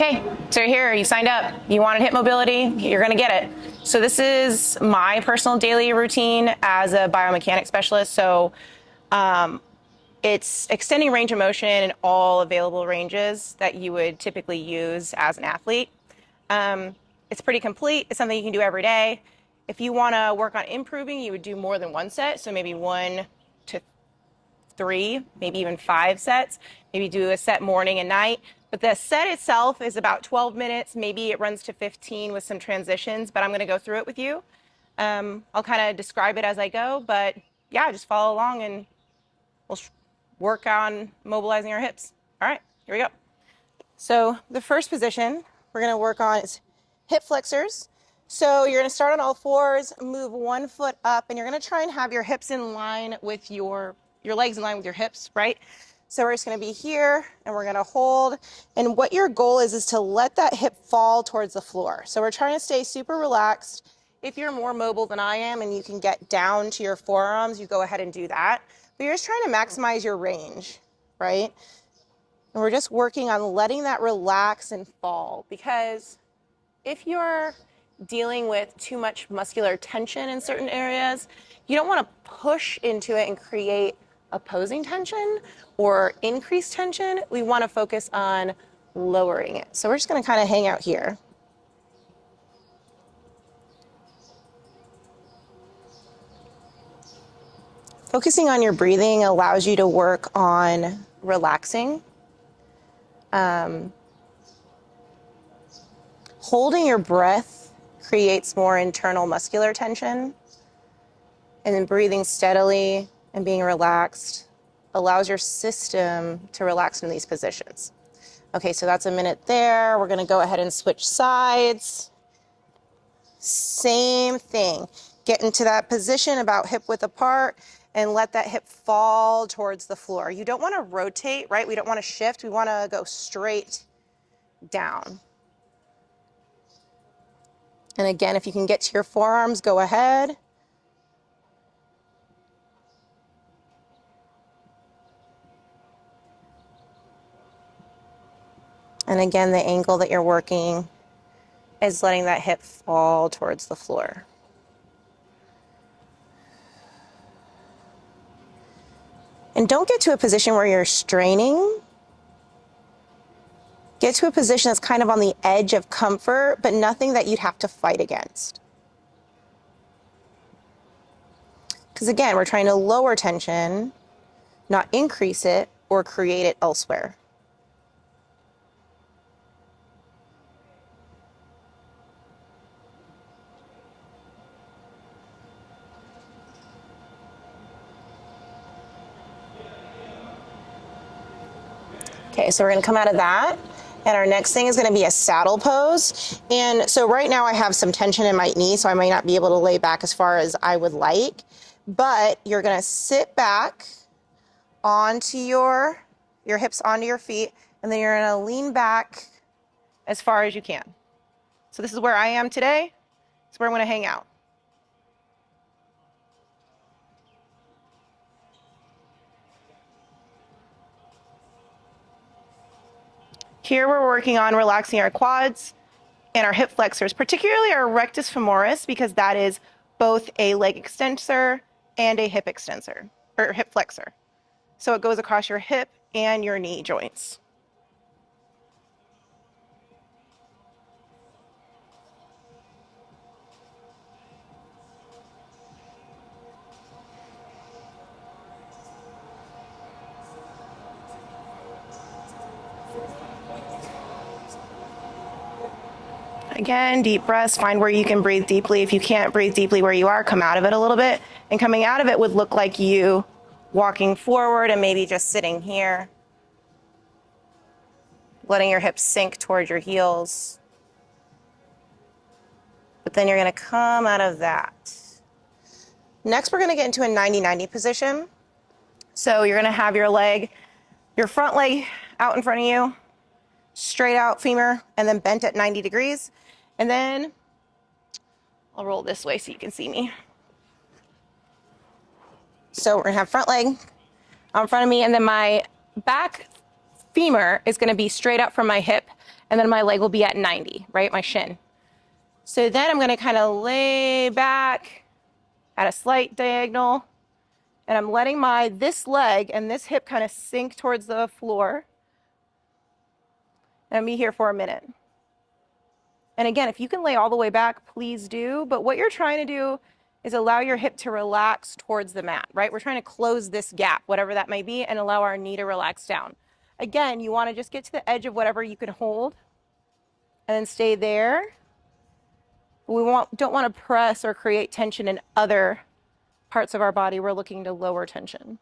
Okay, so you're here, you signed up, you wanted hip mobility, you're gonna get it. So this is my personal daily routine as a biomechanics specialist. So it's extending range of motion in all available ranges that you would typically use as an athlete. It's pretty complete, it's something you can do every day. If you wanna work on improving, you would do more than one set, so maybe 1 to 3, maybe even 5 sets. Maybe do a set morning and night. But the set itself is about 12 minutes. Maybe it runs to 15 with some transitions, but I'm going to go through it with you. I'll kind of describe it as I go, but yeah, just follow along and we'll work on mobilizing our hips. All right, here we go. So the first position we're going to work on is hip flexors. So you're going to start on all fours, move 1 foot up, and you're going to try and have your hips in line with your legs in line with your hips, right? So we're just going to be here, and we're going to hold. And what your goal is to let that hip fall towards the floor. So we're trying to stay super relaxed. If you're more mobile than I am and you can get down to your forearms, you go ahead and do that. But you're just trying to maximize your range, right? And we're just working on letting that relax and fall, because if you're dealing with too much muscular tension in certain areas, you don't want to push into it and create opposing tension or increased tension. We want to focus on lowering it. So we're just going to kind of hang out here. Focusing on your breathing allows you to work on relaxing. Holding your breath creates more internal muscular tension, and then breathing steadily and being relaxed allows your system to relax in these positions. Okay, so that's a minute there. We're going to go ahead and switch sides. Same thing. Get into that position about hip width apart and let that hip fall towards the floor. You don't want to rotate, right? We don't want to shift. We want to go straight down. And again, if you can get to your forearms, go ahead. And again, the angle that you're working is letting that hip fall towards the floor. And don't get to a position where you're straining. Get to a position that's kind of on the edge of comfort, but nothing that you'd have to fight against. Because again, we're trying to lower tension, not increase it or create it elsewhere. Okay, so we're going to come out of that. And our next thing is going to be a saddle pose. And so right now I have some tension in my knee, so I might not be able to lay back as far as I would like. But you're going to sit back onto your hips onto your feet, and then you're going to lean back as far as you can. So this is where I am today. It's where I'm going to hang out. Here we're working on relaxing our quads and our hip flexors, particularly our rectus femoris, because that is both a leg extensor and a hip extensor, or hip flexor. So it goes across your hip and your knee joints. Again, deep breaths, find where you can breathe deeply. If you can't breathe deeply where you are, come out of it a little bit. And coming out of it would look like you walking forward and maybe just sitting here. Letting your hips sink towards your heels. But then you're going to come out of that. Next, we're going to get into a 90-90 position. So you're going to have your front leg out in front of you, straight out femur, and then bent at 90 degrees. And then I'll roll this way so you can see me. So we're going to have front leg out in front of me, and then my back femur is going to be straight up from my hip, and then my leg will be at 90, right? My shin. So then I'm going to kind of lay back at a slight diagonal, and I'm letting this leg and this hip kind of sink towards the floor. And I'll be here for a minute. And again, if you can lay all the way back, please do. But what you're trying to do is allow your hip to relax towards the mat, right? We're trying to close this gap, whatever that may be, and allow our knee to relax down. Again, you want to just get to the edge of whatever you can hold and then stay there. We don't want to press or create tension in other parts of our body. We're looking to lower tension.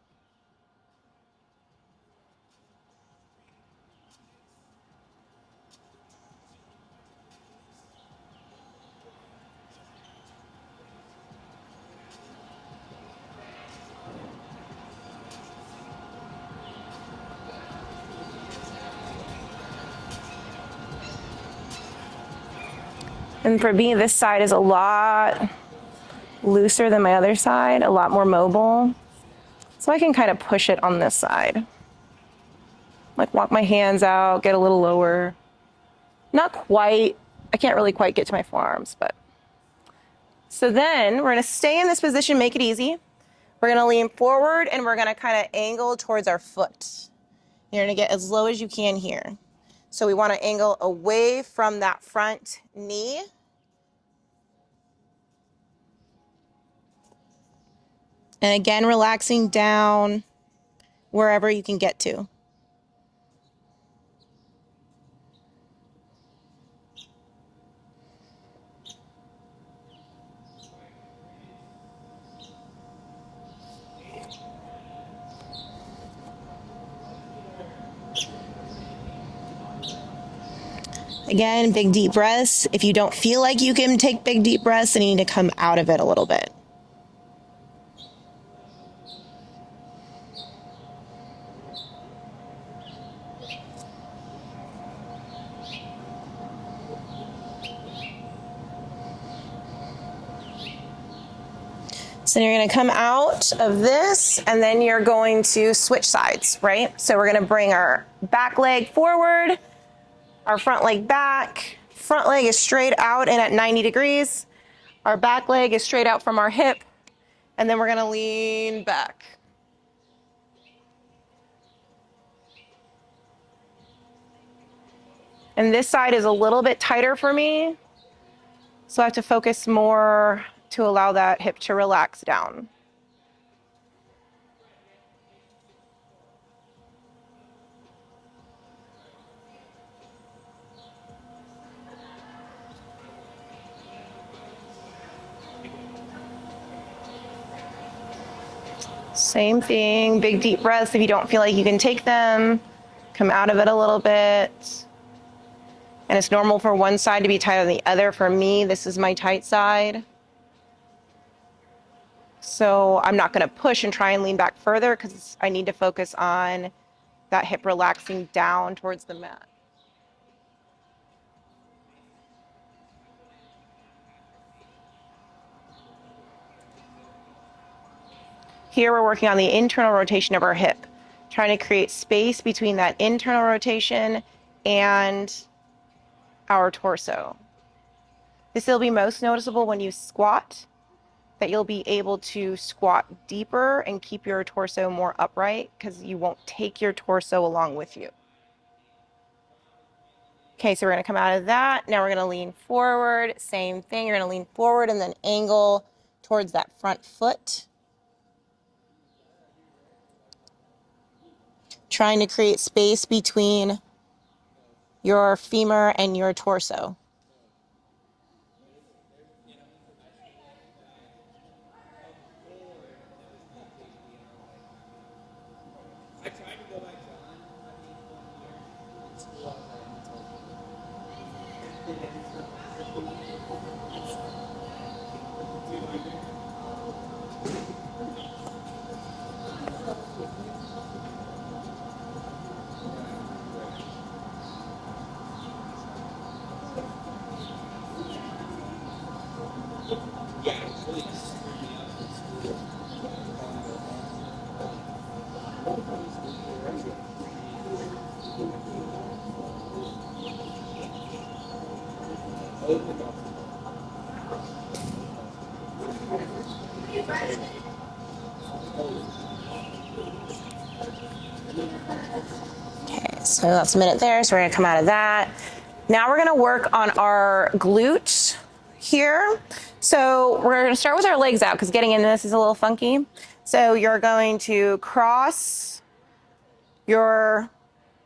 And for me, this side is a lot looser than my other side, a lot more mobile. So I can kind of push it on this side. Like walk my hands out, get a little lower. Not quite, I can't really quite get to my forearms, but. So then we're gonna stay in this position, make it easy. We're gonna lean forward and we're gonna kind of angle towards our foot. You're gonna get as low as you can here. So we wanna angle away from that front knee. And again, relaxing down wherever you can get to. Again, big deep breaths. If you don't feel like you can take big deep breaths, then you need to come out of it a little bit. So you're going to come out of this and then you're going to switch sides, right? So we're going to bring our back leg forward, our front leg back. Front leg is straight out and at 90 degrees. Our back leg is straight out from our hip. And then we're going to lean back. And this side is a little bit tighter for me. So I have to focus more to allow that hip to relax down. Same thing, big deep breaths. If you don't feel like you can take them, come out of it a little bit. And it's normal for one side to be tighter than the other. For me, this is my tight side. So I'm not going to push and try and lean back further because I need to focus on that hip relaxing down towards the mat. Here we're working on the internal rotation of our hip, trying to create space between that internal rotation and our torso. This will be most noticeable when you squat, that you'll be able to squat deeper and keep your torso more upright because you won't take your torso along with you. Okay, so we're gonna come out of that. Now we're gonna lean forward, same thing. You're gonna lean forward and then angle towards that front foot. Trying to create space between your femur and your torso. Okay, so that's a minute there, so we're gonna come out of that. Now we're gonna work on our glute here. So we're gonna start with our legs out because getting into this is a little funky. So you're going to cross your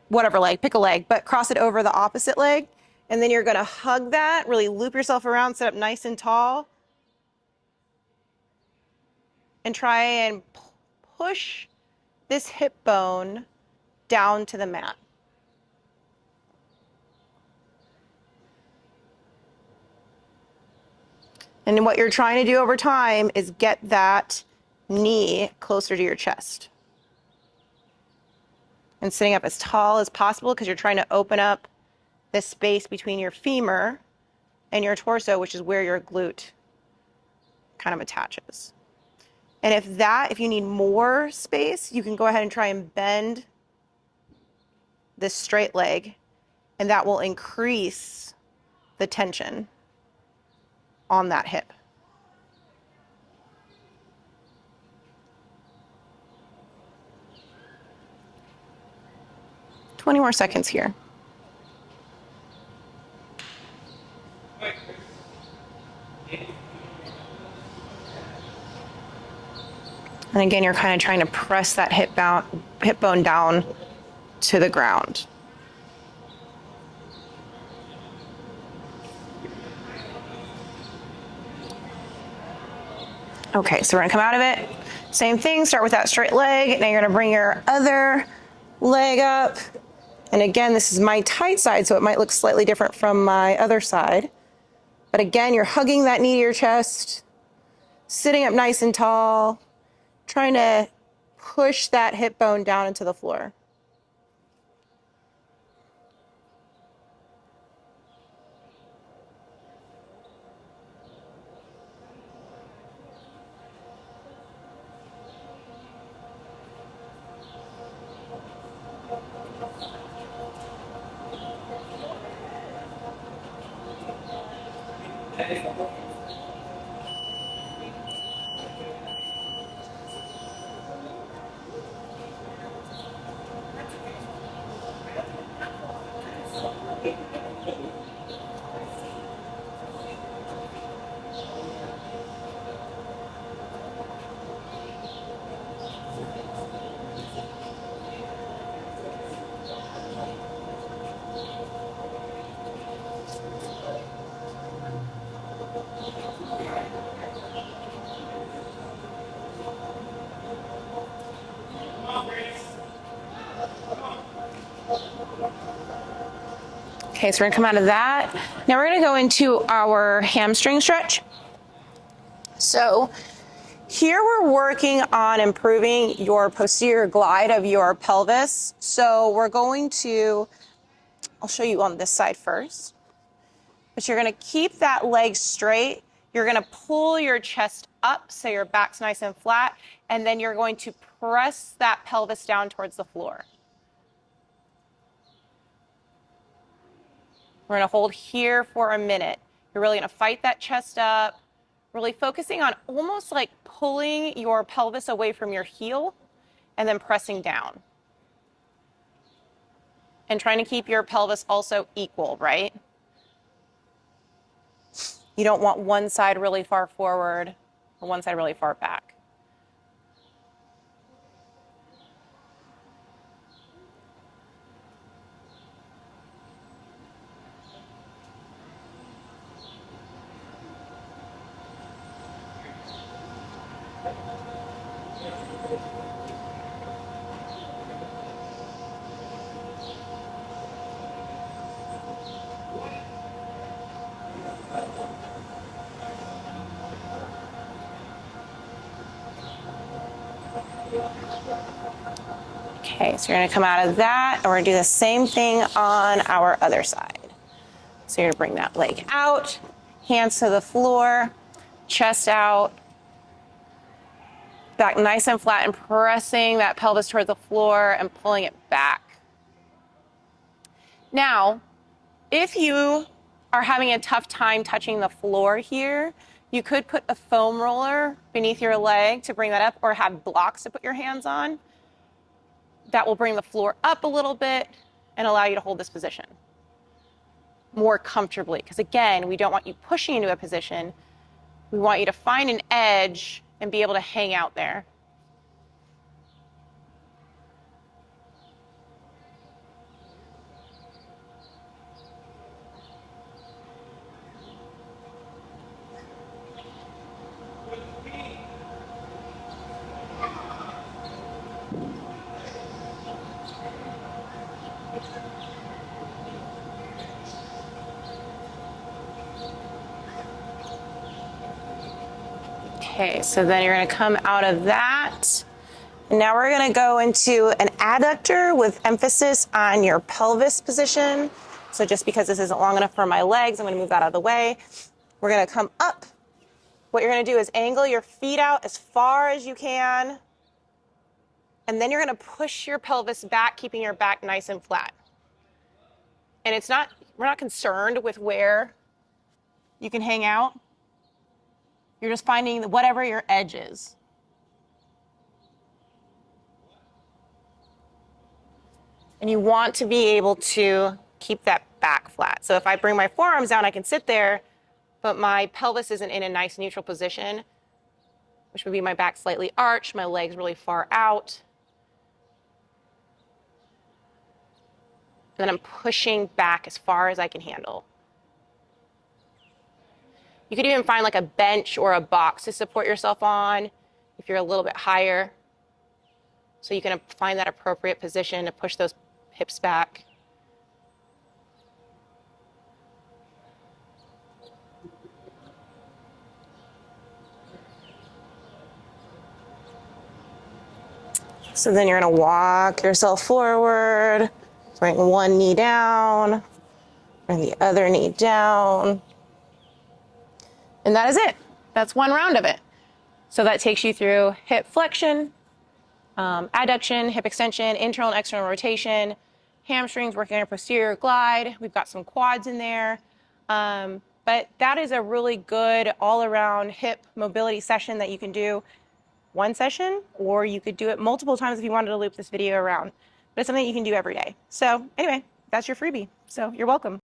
whatever leg, pick a leg, but cross it over the opposite leg. And then you're gonna hug that, really loop yourself around, sit up nice and tall. And try and push this hip bone down to the mat. And what you're trying to do over time is get that knee closer to your chest. And sitting up as tall as possible because you're trying to open up this space between your femur and your torso, which is where your glute kind of attaches. And if you need more space, you can go ahead and try and bend this straight leg, and that will increase the tension on that hip. 20 more seconds here. And again, you're kind of trying to press that hip bone down to the ground. Okay, so we're gonna come out of it. Same thing, start with that straight leg. Now you're gonna bring your other leg up. And again, this is my tight side, so it might look slightly different from my other side. But again, you're hugging that knee to your chest, sitting up nice and tall, trying to push that hip bone down into the floor. Okay, so we're gonna come out of that. Now we're gonna go into our hamstring stretch. So here we're working on improving your posterior glide of your pelvis. So we're going to, I'll show you on this side first, but you're gonna keep that leg straight. You're gonna pull your chest up so your back's nice and flat, and then you're going to press that pelvis down towards the floor. We're gonna hold here for a minute. You're really gonna fight that chest up, really focusing on almost like pulling your pelvis away from your heel and then pressing down. And trying to keep your pelvis also equal, right? You don't want one side really far forward or one side really far back. Okay, so you're gonna come out of that and we're gonna do the same thing on our other side. So you're gonna bring that leg out, hands to the floor, chest out, back nice and flat and pressing that pelvis towards the floor and pulling it back. Now, if you are having a tough time touching the floor here, you could put a foam roller beneath your leg to bring that up, or have blocks to put your hands on. That will bring the floor up a little bit and allow you to hold this position more comfortably. Because again, we don't want you pushing into a position. We want you to find an edge and be able to hang out there. Okay, so then you're gonna come out of that. And now we're gonna go into an adductor with emphasis on your pelvis position. So just because this isn't long enough for my legs, I'm gonna move that out of the way. We're gonna come up. What you're gonna do is angle your feet out as far as you can. And then you're gonna push your pelvis back, keeping your back nice and flat. And we're not concerned with where you can hang out. You're just finding whatever your edge is. And you want to be able to keep that back flat. So if I bring my forearms down, I can sit there, but my pelvis isn't in a nice neutral position, which would be my back slightly arched, my legs really far out. And then I'm pushing back as far as I can handle. You could even find like a bench or a box to support yourself on if you're a little bit higher. So you can find that appropriate position to push those hips back. So then you're gonna walk yourself forward, bring one knee down, bring the other knee down. And that is it. That's one round of it. So that takes you through hip flexion, adduction, hip extension, internal and external rotation, hamstrings, working on your posterior glide. We've got some quads in there. But that is a really good all-around hip mobility session that you can do one session, or you could do it multiple times if you wanted to loop this video around. But it's something you can do every day. So anyway, that's your freebie. So you're welcome.